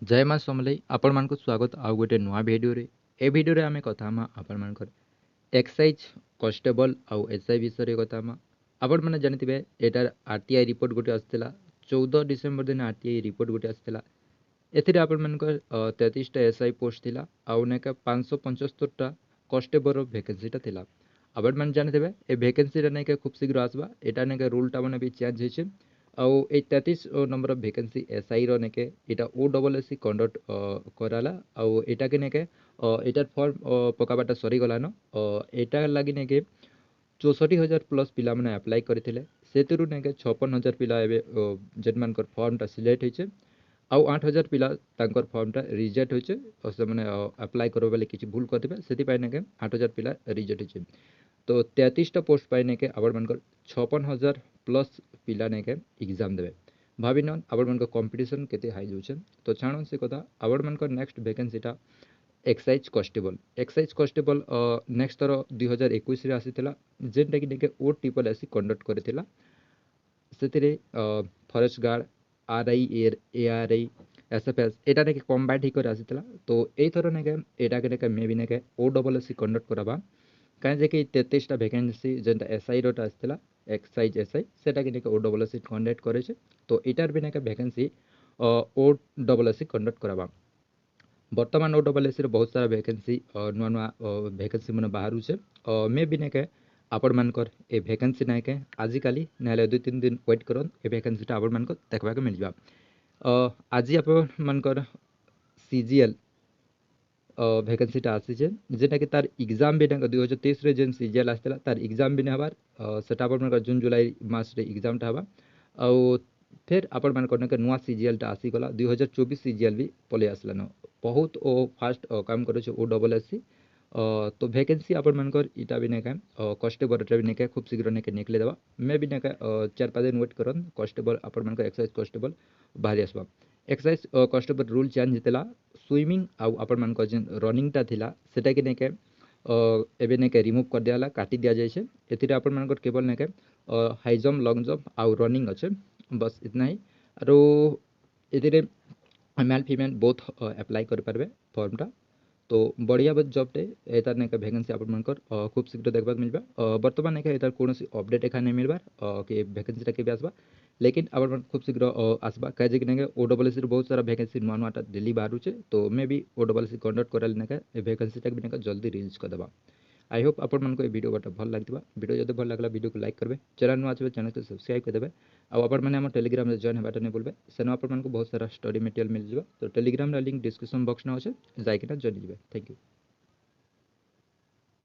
जय माँ समलेई आपण मानक स्वागत आउ गोटे नुआ भिडियो रे। ए भिडियो रे आमे कथा हमा आपण मानकर एक्साइज कॉन्स्टेबल आउ एसआई विषय रे कथा हमा। आपण माने जानिथिबे एटार आरटीआई रिपोर्ट गोटे आस्थिला 14 डिसेंबर दिन आरटीआई रिपोर्ट गोटे आस्थिला। एथिरे आपण मानकर 33 टा एसआई पोस्ट थिला आउ नेका 575 टा कॉन्स्टेबल रो वैकेंसी टा थिला। आपण माने जानिथिबे ए वैकेंसी रे नेका खूब शीघ्र आसबा। एटा नेका रूल टा माने भी चेंज हेचे आउ ए 33 नंबर ऑफ वैकेंसी एसआई रो नेके एटा ओ डबल एससी कंडक्ट कराला आउ एटा के नेके एटार फॉर्म पकाबाटा सरी गलानो एटा लागी नेके 64,000 प्लस पिला माने अप्लाई करथिले। सेतिरु नेके 56,000 पिला एबे जेन मानकर फॉर्म टा सिलेक्ट होइचे आउ 8,000 पिला तांकर फॉर्म टा रिजेक्ट होइचे और से माने अप्लाई करो बेले किछि भूल करथिबे सेति पाइ नेके 8,000 पिला रिजेक्ट होइचे। तो 33 टा पोस्ट पाइ नेके आपण मानकर 56,000 प्लस पिला नेके एग्जाम देबे। भाबी नन आपण मानकर कंपटीशन केते हाई जोचे। तो छाणो से कथा आपण मानकर नेक्स्ट वैकेंसी टा एक्साइज कॉन्स्टेबल नेक्स्ट थर 2021 रे आसीथिला जेनटा कि नेके ओ ट्रिपल एससी कंडक्ट करथिला। सेतिरे forest guard RI ARI SFS एटा नेके कॉम्बैट ही कर आसीथिला। तो एई थर नेके एटा के नेके मे बी नेके ओ डबल एससी कंडक्ट करबा काहे जे कि 33 टा वैकेंसी जेनटा एसआई रोटा आसीथिला एक्साइज एसआई सेटा के नेके ओ डबल एससी कंडक्ट करेছে। तो एटार भी नेके vacancy O double SC conduct करबा। बर्तमान ओ डबल एससी रे बहुत सारा वैकेंसी नुआ नुआ वैकेंसी मन बाहर छे मे भी नेके आपण मानकर ए वैकेंसी नाके आजिकाली नाले 2-3 दिन वेट करन ए वैकेंसी टा आपण मानकर देखबा के मिल जाबा। आज आपण मानकर सीजीएल वैकेंसी टा आसीचे जेटा कि तार एग्जाम भी 2023 रे जेन सीजीएल आस्थिला तार एग्जाम भी हबार सेटा आपण मानकर जून जुलाई मास रे एग्जाम टा हबा आउ फिर आपण मानकर नेके नुआ सीजीएल टा आसी गला 2024 सीजीएल भी पले आसलानो बहुत ओ फास्ट काम करे ओ डबल एससी। तो वैकेंसी आपण मानकर इटा भी नेका कॉन्स्टेबल रे भी नेका खूब शीघ्र नेके निकले देबा मे भी नेका 4-5 दिन वेट करन कॉन्स्टेबल आपण मानकर एक्साइज कॉन्स्टेबल बाहरी आसबा। एक्साइज कॉन्स्टेबल रूल चेंज हितला स्विमिंग आउ आपण मानकर जेन रनिंग टा थिला सेटा के नेके एबे नेके रिमूव कर दियाला काटी दिया जाय छे। एथिरे आपण मानकर केवल नेके हाई जंप लॉन्ग जंप आउ रनिंग अच्छे बस इतना ही। आरो एथिरे मेल फीमेल बोथ अप्लाई कर पारबे फॉर्म टा। तो बढ़िया बस जॉब टे एतार नेके वैकेंसी आपण मानकर खूब शीघ्र देखबा मिलबा। वर्तमान नेके एतार कोनोसी अपडेट एखा नै मिलबा कि वैकेंसी टा केबे आसबा लेकिन आपण मान खूब शीघ्र आसबा काहे जे कि नेके ओ डबल एससी रे बहुत सारा वैकेंसी नुआ नुआ टा दिल्ली बाहर छे। तो may be O double SC conduct कराल नेके ए वैकेंसी टा भी नेके जल्दी रिलीज कर देबा। आई होप आपण मानको ए वीडियो बटा भल लागथिबा। वीडियो जदि भल लागला वीडियो को लाइक करबे चैनल नुआ छबे चैनल को सब्सक्राइब कर देबे आ आपण माने हमर टेलीग्राम रे जॉइन हेबाटा नै बोलबे सेनो आपण मानको बहुत सारा स्टडी मटेरियल मिल जिवो। तो टेलीग्राम रा लिंक डिस्क्रिप्शन बॉक्स न अछि जाय कि ना जॉइन जिवे। Thank you.